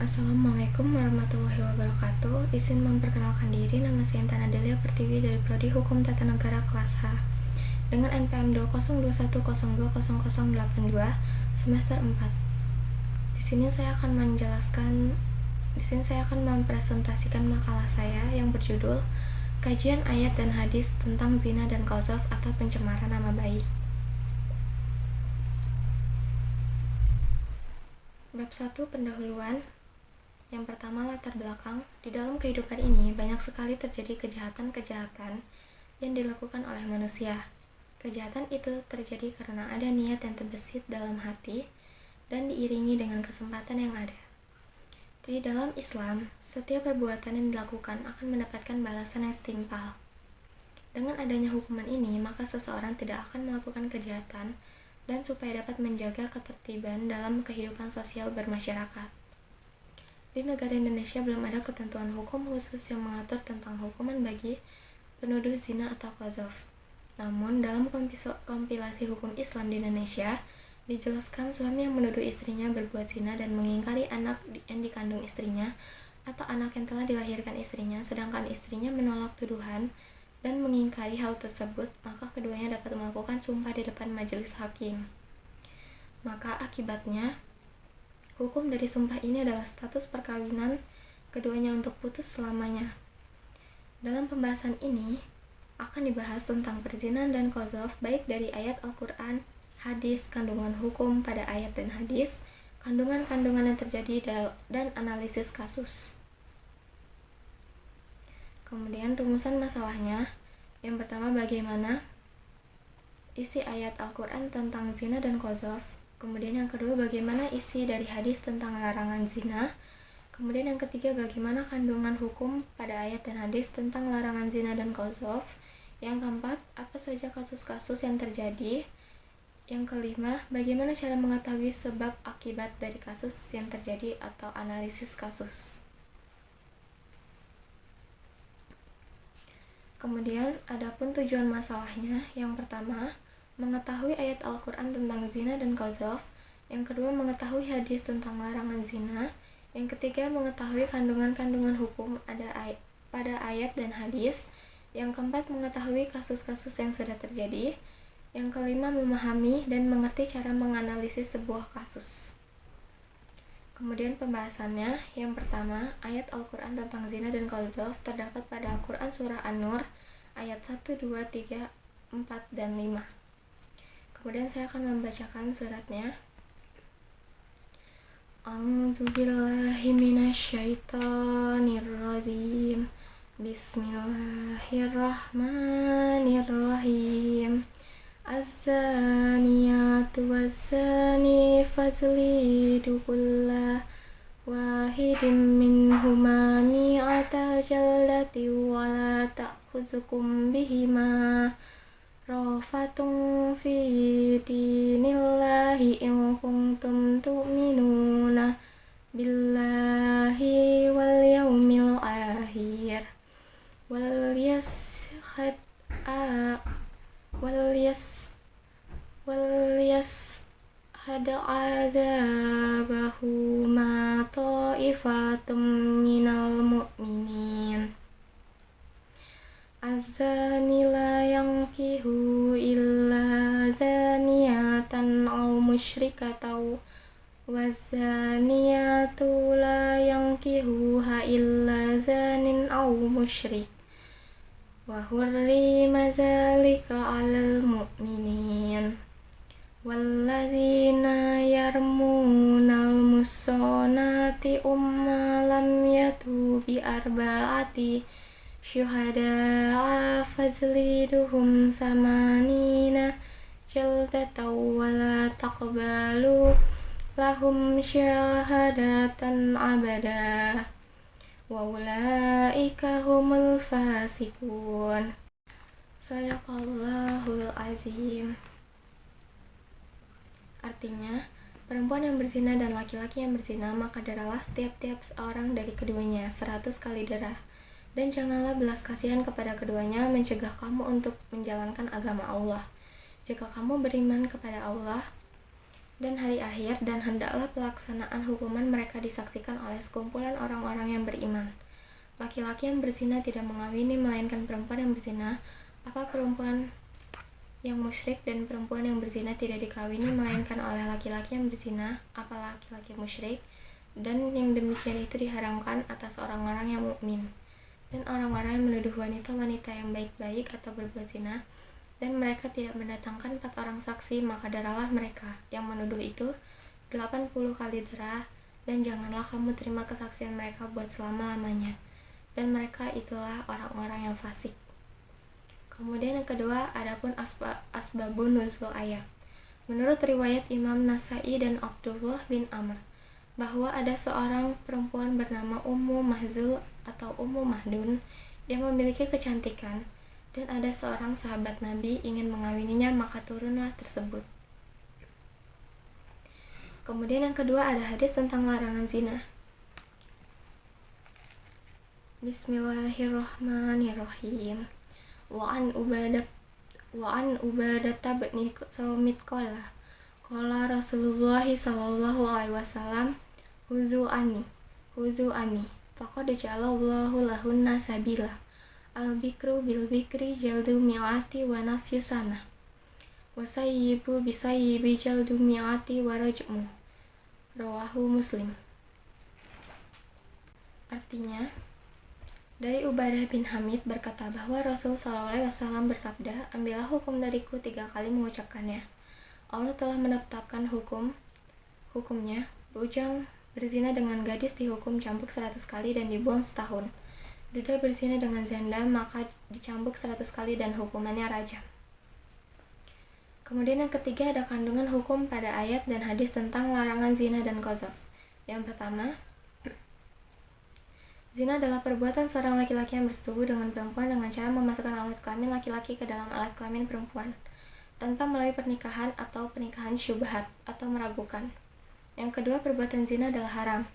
Assalamualaikum warahmatullahi wabarakatuh. Izin memperkenalkan diri, nama saya Intan Adelia Pertiwi dari Prodi Hukum Tata Negara kelas H dengan NPM 20210200082 semester 4. Di sini saya akan mempresentasikan makalah saya yang berjudul Kajian Ayat dan Hadis tentang Zina dan Qadzaf atau Pencemaran Nama Baik. Bab 1 Pendahuluan. Yang pertama, latar belakang. Di dalam kehidupan ini, banyak sekali terjadi kejahatan-kejahatan yang dilakukan oleh manusia. Kejahatan itu terjadi karena ada niat yang terbesit dalam hati dan diiringi dengan kesempatan yang ada. Di dalam Islam, setiap perbuatan yang dilakukan akan mendapatkan balasan yang setimpal. Dengan adanya hukuman ini, maka seseorang tidak akan melakukan kejahatan dan supaya dapat menjaga ketertiban dalam kehidupan sosial bermasyarakat. Di negara Indonesia belum ada ketentuan hukum khusus yang mengatur tentang hukuman bagi penuduh zina atau qadzaf. Namun, dalam kompilasi hukum Islam di Indonesia, dijelaskan suami yang menuduh istrinya berbuat zina dan mengingkari anak yang dikandung istrinya atau anak yang telah dilahirkan istrinya, sedangkan istrinya menolak tuduhan dan mengingkari hal tersebut, maka keduanya dapat melakukan sumpah di depan majelis hakim. Maka akibatnya, hukum dari sumpah ini adalah status perkawinan keduanya untuk putus selamanya. Dalam pembahasan ini, akan dibahas tentang perzinahan dan qadzaf baik dari ayat Al-Quran, hadis, kandungan hukum pada ayat dan hadis, kandungan-kandungan yang terjadi, dan analisis kasus. Kemudian rumusan masalahnya. Yang pertama, bagaimana isi ayat Al-Quran tentang zina dan qadzaf. Kemudian yang kedua, bagaimana isi dari hadis tentang larangan zina. Kemudian yang ketiga, bagaimana kandungan hukum pada ayat dan hadis tentang larangan zina dan qadzaf. Yang keempat, apa saja kasus-kasus yang terjadi. Yang kelima, bagaimana cara mengetahui sebab akibat dari kasus yang terjadi atau analisis kasus. Kemudian, adapun tujuan masalahnya. Yang pertama, mengetahui ayat Al-Quran tentang zina dan qadzaf. Yang kedua, mengetahui hadis tentang larangan zina. Yang ketiga, mengetahui kandungan-kandungan hukum pada ayat dan hadis. Yang keempat, mengetahui kasus-kasus yang sudah terjadi. Yang kelima, memahami dan mengerti cara menganalisis sebuah kasus. Kemudian pembahasannya. Yang pertama, ayat Al-Quran tentang zina dan qadzaf terdapat pada Al-Quran Surah An-Nur ayat 1, 2, 3, 4, dan 5. Kemudian saya akan membacakan suratnya. A'udzubillahi minasyaitonirrajim. Bismillahirrahmanirrahim. Az-zaniyatu waz-zani fajlidu kulla wahidin minhuma mi'ata jaldati wa la ta'khuzukum bihima rafatun fi dinillahi in kuntum tu'minuna billahi wal yaumil akhir wal yashhad adabahu ma ta'ifatum minal mu'minin. Az-zani la yankihu illa zaniyatan aw musyrikatan waz-zaniyatu la yankihuha illa zanin aw musyrik wa hurrima zalika 'alal mu'minin. Wallazina yarmunal muhsanati lam yatu bi arba'ati syuhada'a fajliduhum samanina jaldatan wa la taqbalu lahum syahadatan abada wa ulaika humul fasikun. Shadaqallahul azim. Artinya, perempuan yang berzina dan laki-laki yang berzina, maka darahlah tiap-tiap seorang dari keduanya 100 kali darah. Dan janganlah belas kasihan kepada keduanya mencegah kamu untuk menjalankan agama Allah. Jika kamu beriman kepada Allah dan hari akhir, dan hendaklah pelaksanaan hukuman mereka disaksikan oleh sekumpulan orang-orang yang beriman. Laki-laki yang berzina tidak mengawini melainkan perempuan yang berzina, apa perempuan yang musyrik, dan perempuan yang berzina tidak dikawini melainkan oleh laki-laki yang berzina, apa laki-laki musyrik, dan yang demikian itu diharamkan atas orang-orang yang mukmin. Dan orang-orang yang menuduh wanita-wanita yang baik-baik atau berbuat zina, dan mereka tidak mendatangkan 4 orang saksi, maka daralah mereka yang menuduh itu 80 kali darah, dan janganlah kamu terima kesaksian mereka buat selama-lamanya. Dan mereka itulah orang-orang yang fasik. Kemudian yang kedua, adapun asbabun nuzul ayat. Menurut riwayat Imam Nasai dan Abdullah bin Amr, bahwa ada seorang perempuan bernama Ummu Mahzul atau Ummu Mahdun yang memiliki kecantikan, dan ada seorang sahabat Nabi ingin mengawininya, maka turunlah tersebut. Kemudian yang kedua ada hadis tentang larangan zina. Bismillahirrahmanirrahim. Wa an Ubadah bin Samit qala Rasulullah sallallahu alaihi wasallam huzu ani faqad ja'alallahu lahunna sabila al-bikru bil-bikri jaldu mi'ati wa nafyu sanah wa sayyibu bisayyibi jaldu mi'ati wa rajmu. Rawahu Muslim. Artinya, dari Ubadah bin Hamid berkata bahwa Rasul SAW bersabda, ambillah hukum dariku 3 kali mengucapkannya. Allah telah menetapkan hukumnya, bujang berzina dengan gadis dihukum cambuk 100 kali dan dibuang setahun. Duda berzina dengan janda maka dicambuk 100 kali dan hukumannya rajam. Kemudian yang ketiga ada kandungan hukum pada ayat dan hadis tentang larangan zina dan qazaf. Yang pertama, zina adalah perbuatan seorang laki-laki yang bersetubuh dengan perempuan dengan cara memasukkan alat kelamin laki-laki ke dalam alat kelamin perempuan tanpa melalui pernikahan atau pernikahan syubhat atau meragukan. Yang kedua, perbuatan zina adalah haram.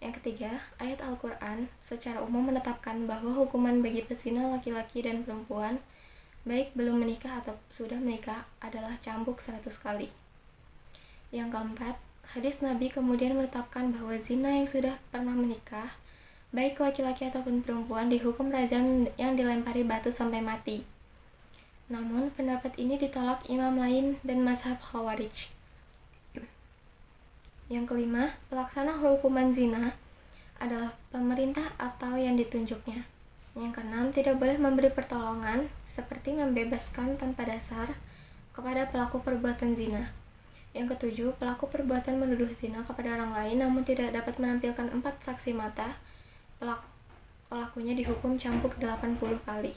Yang ketiga, ayat Al-Quran secara umum menetapkan bahwa hukuman bagi pezina laki-laki dan perempuan, baik belum menikah atau sudah menikah, adalah cambuk 100 kali. Yang keempat, hadis Nabi kemudian menetapkan bahwa zina yang sudah pernah menikah, baik laki-laki ataupun perempuan, dihukum rajam yang dilempari batu sampai mati. Namun, pendapat ini ditolak imam lain dan mazhab Khawarij. Yang kelima, pelaksana hukuman zina adalah pemerintah atau yang ditunjuknya. Yang keenam, tidak boleh memberi pertolongan seperti membebaskan tanpa dasar kepada pelaku perbuatan zina. Yang ketujuh, pelaku perbuatan menuduh zina kepada orang lain namun tidak dapat menampilkan 4 saksi mata, pelakunya dihukum cambuk 80 kali.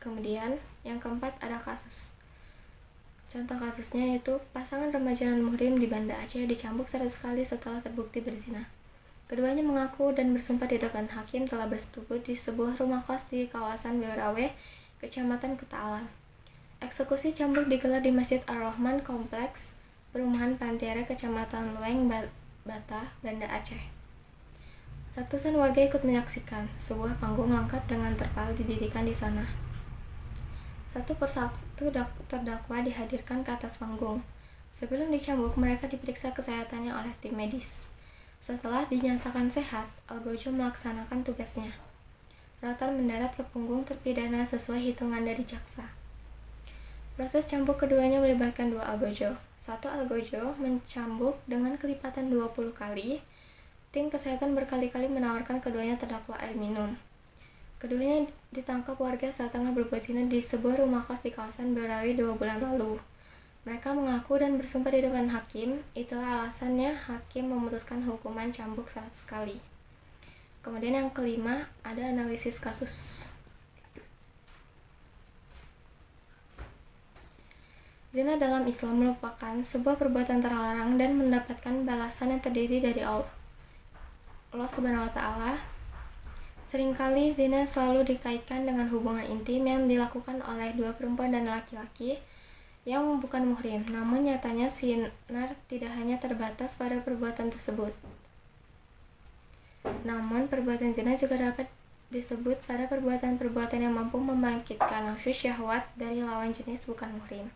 Kemudian, yang keempat ada kasus. Contoh kasusnya yaitu pasangan remaja non-muhrim di Banda Aceh dicambuk 100 kali setelah terbukti berzina. Keduanya mengaku dan bersumpah di depan hakim telah bersetubuh di sebuah rumah kos di kawasan Berawe, Kecamatan Kutaalam. Eksekusi cambuk digelar di Masjid Ar-Rahman Kompleks Perumahan Pantiara, Kecamatan Lueng, Bata, Banda Aceh. Ratusan warga ikut menyaksikan sebuah panggung lengkap dengan terpal didirikan di sana. Satu persatu terdakwa dihadirkan ke atas panggung. Sebelum dicambuk, mereka diperiksa kesehatannya oleh tim medis. Setelah dinyatakan sehat, Algojo melaksanakan tugasnya. Rotan mendarat ke punggung terpidana sesuai hitungan dari jaksa. Proses cambuk keduanya melibatkan 2 algojo. 1 algojo mencambuk dengan kelipatan 20 kali. Tim kesehatan berkali-kali menawarkan keduanya terdakwa air minum. Keduanya ditangkap warga saat tengah berbuat zina di sebuah rumah kos di kawasan Berawi 2 bulan lalu. Mereka mengaku dan bersumpah di depan hakim, itulah alasannya hakim memutuskan hukuman cambuk 100 kali. Kemudian yang kelima, ada analisis kasus. Zina dalam Islam merupakan sebuah perbuatan terlarang dan mendapatkan balasan yang terdiri dari Allah Subhanahu wa Ta'ala. Seringkali zina selalu dikaitkan dengan hubungan intim yang dilakukan oleh 2 perempuan dan laki-laki yang bukan muhrim. Namun nyatanya sinar tidak hanya terbatas pada perbuatan tersebut. Namun perbuatan zina juga dapat disebut pada perbuatan-perbuatan yang mampu membangkitkan nafsu syahwat dari lawan jenis bukan muhrim.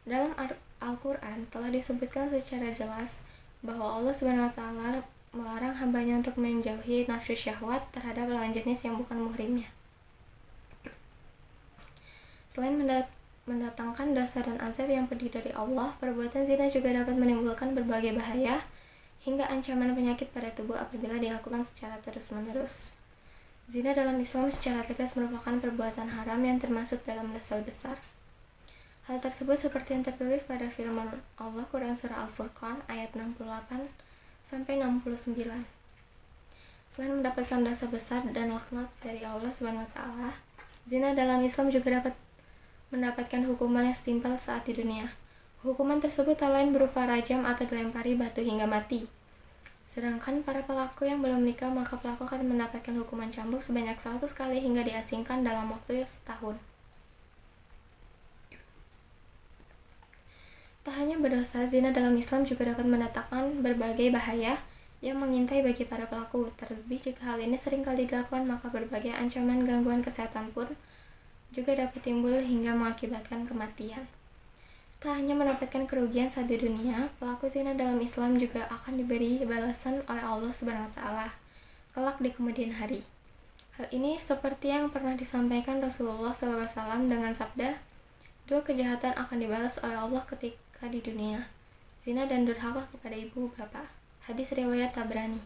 Dalam Al-Quran telah disebutkan secara jelas bahwa Allah SWT melarang hambanya untuk menjauhi nafsu syahwat terhadap lawan jenis yang bukan muhrimnya. Selain mendatangkan dosa dan azab yang pedih dari Allah, perbuatan zina juga dapat menimbulkan berbagai bahaya hingga ancaman penyakit pada tubuh apabila dilakukan secara terus-menerus. Zina dalam Islam secara tegas merupakan perbuatan haram yang termasuk dalam dosa besar. Hal tersebut seperti yang tertulis pada firman Allah Quran Surah Al-Furqan ayat 68-69. Selain mendapatkan dosa besar dan laknat dari Allah SWT, zina dalam Islam juga dapat mendapatkan hukuman yang setimpal saat di dunia. Hukuman tersebut tak lain berupa rajam atau dilempari batu hingga mati. Sedangkan para pelaku yang belum menikah, maka pelaku akan mendapatkan hukuman cambuk sebanyak 100 kali hingga diasingkan dalam waktu setahun. Tak hanya berdosa, zina dalam Islam juga dapat mendatangkan berbagai bahaya yang mengintai bagi para pelaku. Terlebih jika hal ini sering kali dilakukan, maka berbagai ancaman gangguan kesehatan pun juga dapat timbul hingga mengakibatkan kematian. Tak hanya mendapatkan kerugian saat di dunia, pelaku zina dalam Islam juga akan diberi balasan oleh Allah SWT kelak di kemudian hari. Hal ini seperti yang pernah disampaikan Rasulullah SAW dengan sabda, 2 kejahatan akan dibalas oleh Allah ketika di dunia, zina dan durhaka kepada ibu bapak. Hadis riwayat Tabrani.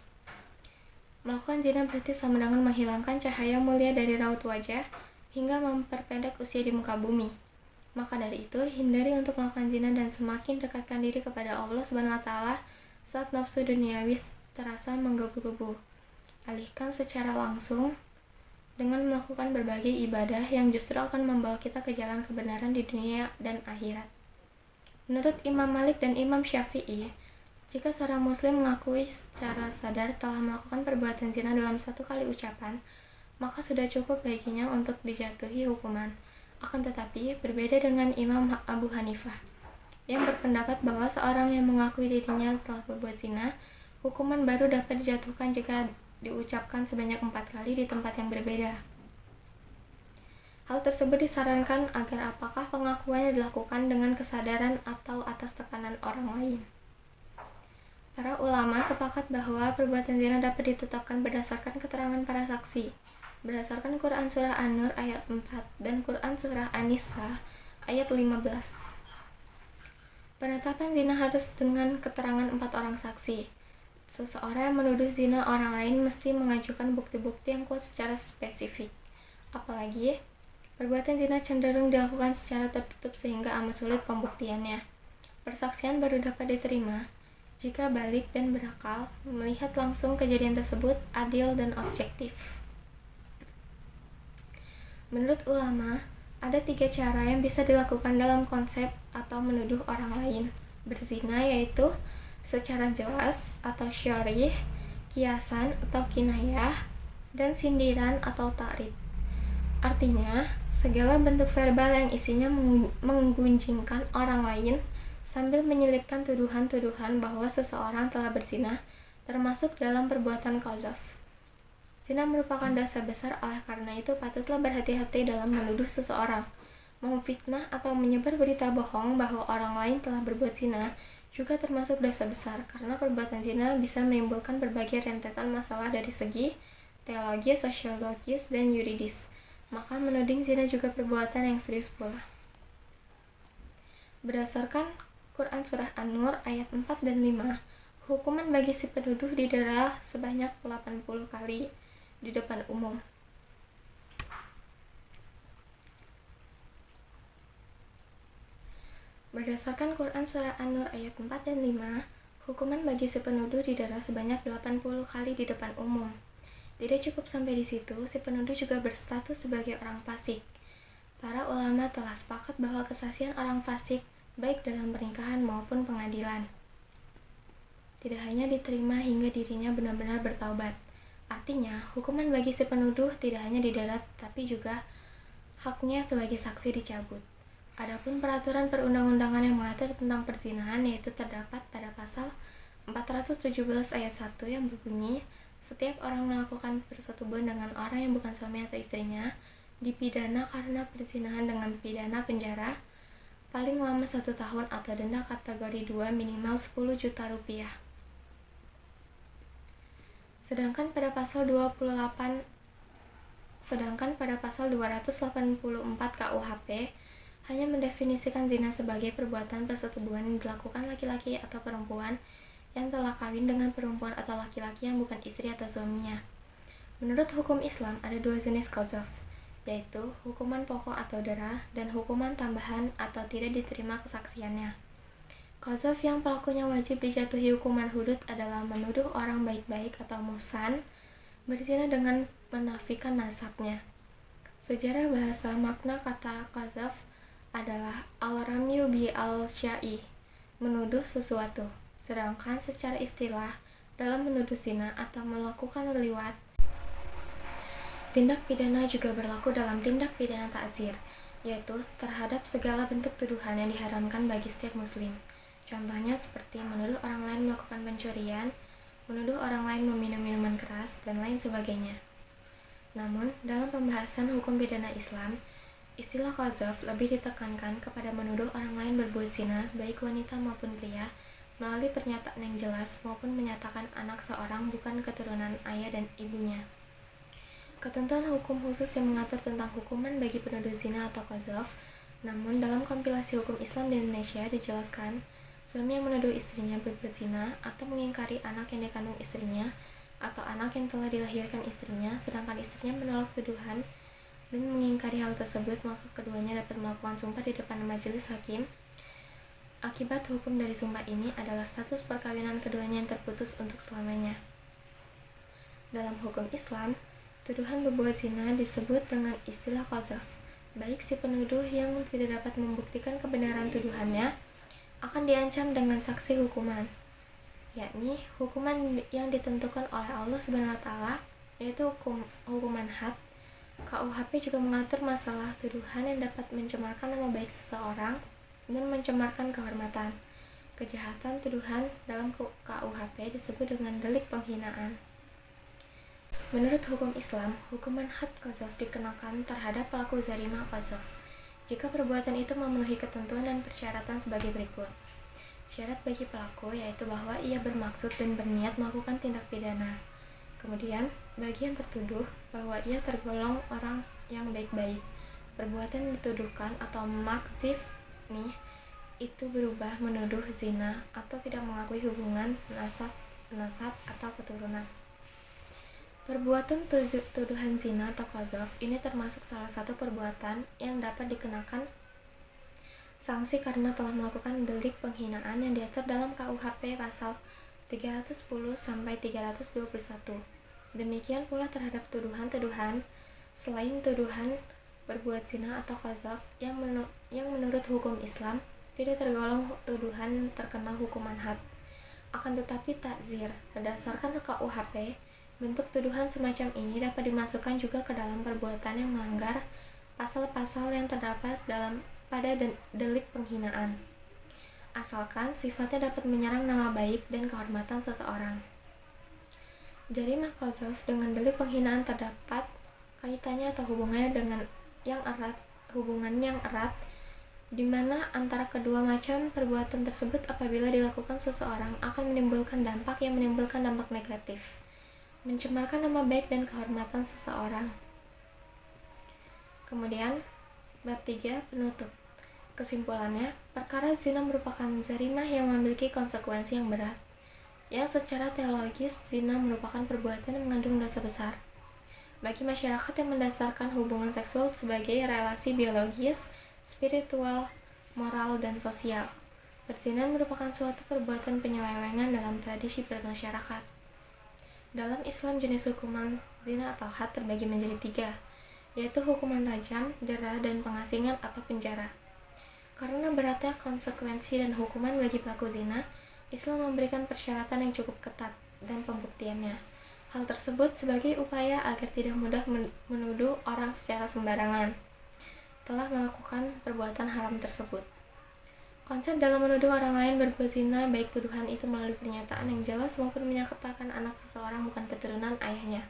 Melakukan zina berarti sama dengan menghilangkan cahaya mulia dari raut wajah hingga memperpendek usia di muka bumi. Maka dari itu, hindari untuk melakukan zina dan semakin dekatkan diri kepada Allah SWT saat nafsu duniawi terasa menggebu-gebu. Alihkan secara langsung dengan melakukan berbagai ibadah yang justru akan membawa kita ke jalan kebenaran di dunia dan akhirat. Menurut Imam Malik dan Imam Syafi'i, jika seorang muslim mengakui secara sadar telah melakukan perbuatan zina dalam 1 kali ucapan, maka sudah cukup baginya untuk dijatuhi hukuman. Akan tetapi, berbeda dengan Imam Abu Hanifah, yang berpendapat bahwa seorang yang mengakui dirinya telah berbuat zina, hukuman baru dapat dijatuhkan jika diucapkan sebanyak 4 kali di tempat yang berbeda. Hal tersebut disarankan agar apakah pengakuannya dilakukan dengan kesadaran atau atas tekanan orang lain. Para ulama sepakat bahwa perbuatan zina dapat ditetapkan berdasarkan keterangan para saksi. Berdasarkan Quran Surah An-Nur ayat 4 dan Quran Surah An-Nisa ayat 15. Penetapan zina harus dengan keterangan 4 orang saksi. Seseorang yang menuduh zina orang lain mesti mengajukan bukti-bukti yang kuat secara spesifik. Apalagi, perbuatan zina cenderung dilakukan secara tertutup sehingga amat sulit pembuktiannya. Persaksian baru dapat diterima jika balik dan berakal melihat langsung kejadian tersebut adil dan objektif. Menurut ulama, ada 3 cara yang bisa dilakukan dalam konsep atau menuduh orang lain berzina, yaitu secara jelas atau syarih, kiasan atau kinayah, dan sindiran atau ta'rid. Artinya, segala bentuk verbal yang isinya menggunjingkan orang lain sambil menyelipkan tuduhan-tuduhan bahwa seseorang telah berzina, termasuk dalam perbuatan qadzaf. Zina merupakan dosa besar, oleh karena itu patutlah berhati-hati dalam menuduh seseorang. Memfitnah atau menyebar berita bohong bahwa orang lain telah berbuat zina juga termasuk dosa besar, karena perbuatan zina bisa menimbulkan berbagai rentetan masalah dari segi teologi, sosiologis, dan yuridis. Maka menuding zina juga perbuatan yang serius pula. Berdasarkan Quran Surah An-Nur ayat 4 dan 5, hukuman bagi si penuduh didera sebanyak 80 kali di depan umum. Berdasarkan Quran Surah An-Nur ayat 4 dan 5, hukuman bagi si penuduh didera sebanyak 80 kali di depan umum. Tidak cukup sampai di situ, si penuduh juga berstatus sebagai orang fasik. Para ulama telah sepakat bahwa kesaksian orang fasik baik dalam pernikahan maupun pengadilan tidak hanya diterima hingga dirinya benar-benar bertaubat. Artinya, hukuman bagi si penuduh tidak hanya didera, tapi juga haknya sebagai saksi dicabut. Adapun peraturan perundang-undangan yang mengatur tentang perzinahan, yaitu terdapat pada pasal 417 ayat 1 yang berbunyi, setiap orang melakukan persetubuhan dengan orang yang bukan suami atau istrinya dipidana karena perzinahan dengan pidana penjara paling lama 1 tahun atau denda kategori 2 minimal 10 juta rupiah. Sedangkan pada pasal 284 KUHP hanya mendefinisikan zina sebagai perbuatan persetubuhan yang dilakukan laki-laki atau perempuan yang telah kawin dengan perempuan atau laki-laki yang bukan istri atau suaminya. Menurut hukum Islam ada 2 jenis qadzaf, yaitu hukuman pokok atau dera dan hukuman tambahan atau tidak diterima kesaksiannya. Qadzaf yang pelakunya wajib dijatuhi hukuman hudud adalah menuduh orang baik-baik atau muhsan berzina dengan menafikan nasabnya. Sejarah bahasa makna kata qadzaf adalah al-ramyu bi al-syai, menuduh sesuatu. Sedangkan secara istilah dalam menuduh zina atau melakukan liwat, tindak pidana juga berlaku dalam tindak pidana ta'zir, yaitu terhadap segala bentuk tuduhan yang diharamkan bagi setiap muslim. Contohnya seperti menuduh orang lain melakukan pencurian, menuduh orang lain meminum minuman keras, dan lain sebagainya. Namun, dalam pembahasan hukum pidana Islam, istilah qadzaf lebih ditekankan kepada menuduh orang lain berbuat zina, baik wanita maupun pria, melalui pernyataan yang jelas maupun menyatakan anak seorang bukan keturunan ayah dan ibunya. Ketentuan hukum khusus yang mengatur tentang hukuman bagi penuduh zina atau qadzaf, namun dalam kompilasi hukum Islam di Indonesia dijelaskan, suami yang menuduh istrinya berbuat zina atau mengingkari anak yang dikandung istrinya atau anak yang telah dilahirkan istrinya, sedangkan istrinya menolak tuduhan dan mengingkari hal tersebut, maka keduanya dapat melakukan sumpah di depan majelis hakim. Akibat hukum dari sumpah ini adalah status perkawinan keduanya yang terputus untuk selamanya. Dalam hukum Islam, tuduhan berbuat zina disebut dengan istilah qadzaf. Baik si penuduh yang tidak dapat membuktikan kebenaran tuduhannya akan diancam dengan saksi hukuman, yakni hukuman yang ditentukan oleh Allah SWT, yaitu hukuman had. KUHP juga mengatur masalah tuduhan yang dapat mencemarkan nama baik seseorang dan mencemarkan kehormatan. Kejahatan tuduhan dalam KUHP disebut dengan delik penghinaan. Menurut hukum Islam, hukuman had qadzaf dikenakan terhadap pelaku zarimah qadzaf jika perbuatan itu memenuhi ketentuan dan persyaratan sebagai berikut. Syarat bagi pelaku yaitu bahwa ia bermaksud dan berniat melakukan tindak pidana. Kemudian, bagi yang tertuduh bahwa ia tergolong orang yang baik-baik. Perbuatan yang dituduhkan atau makzif itu berubah menuduh zina atau tidak mengakui hubungan nasab atau keturunan. Perbuatan tuduhan zina atau qadzaf ini termasuk salah satu perbuatan yang dapat dikenakan sanksi karena telah melakukan delik penghinaan yang diatur dalam KUHP pasal 310 sampai 321. Demikian pula terhadap tuduhan-tuduhan selain tuduhan berbuat zina atau qadzaf yang menurut hukum Islam tidak tergolong tuduhan terkena hukuman had. Akan tetapi ta'zir berdasarkan KUHP, bentuk tuduhan semacam ini dapat dimasukkan juga ke dalam perbuatan yang melanggar pasal-pasal yang terdapat pada delik penghinaan, asalkan sifatnya dapat menyerang nama baik dan kehormatan seseorang. Jarimah qadzaf dengan delik penghinaan terdapat kaitannya atau hubungan yang erat di mana antara kedua macam perbuatan tersebut apabila dilakukan seseorang akan menimbulkan dampak negatif, mencemarkan nama baik dan kehormatan seseorang. Kemudian, bab 3 penutup. Kesimpulannya, perkara zina merupakan zarimah yang memiliki konsekuensi yang berat. Yang secara teologis, zina merupakan perbuatan yang mengandung dosa besar. Bagi masyarakat yang mendasarkan hubungan seksual sebagai relasi biologis, spiritual, moral, dan sosial, berzina merupakan suatu perbuatan penyelewengan dalam tradisi bermasyarakat. Dalam Islam, jenis hukuman zina atau had terbagi menjadi 3, yaitu hukuman rajam, dera, dan pengasingan atau penjara. Karena beratnya konsekuensi dan hukuman bagi pelaku zina, Islam memberikan persyaratan yang cukup ketat dan pembuktiannya. Hal tersebut sebagai upaya agar tidak mudah menuduh orang secara sembarangan telah melakukan perbuatan haram tersebut. Konsep dalam menuduh orang lain berbuat zina, baik tuduhan itu melalui pernyataan yang jelas maupun menyatakan anak seseorang bukan keturunan ayahnya.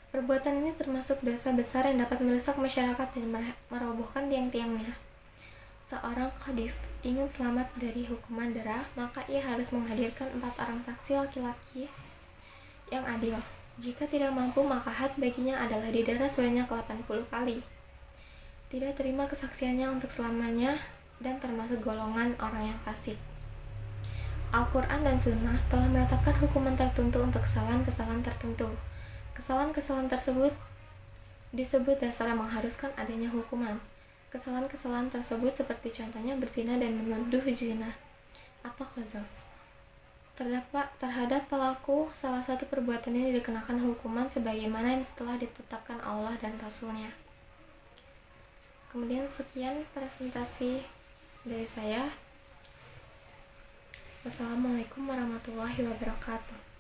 Perbuatan ini termasuk dosa besar yang dapat merusak masyarakat dan merobohkan tiang-tiangnya. seorang qadhif ingin selamat dari hukuman dera, maka ia harus menghadirkan 4 orang saksi laki-laki yang adil. Jika tidak mampu, maka had baginya adalah didera sebanyak 80 kali. Tidak terima kesaksiannya untuk selamanya dan termasuk golongan orang yang fasik. Al-Quran dan Sunnah telah menetapkan hukuman tertentu untuk kesalahan-kesalahan tertentu. Kesalahan-kesalahan tersebut disebut dasar yang mengharuskan adanya hukuman. Kesalahan-kesalahan tersebut seperti contohnya berzina dan menuduh zina atau qadzaf. Terhadap pelaku salah satu perbuatan ini dikenakan hukuman sebagaimana yang telah ditetapkan Allah dan Rasul-Nya. Kemudian sekian presentasi dari saya. Wassalamualaikum warahmatullahi wabarakatuh.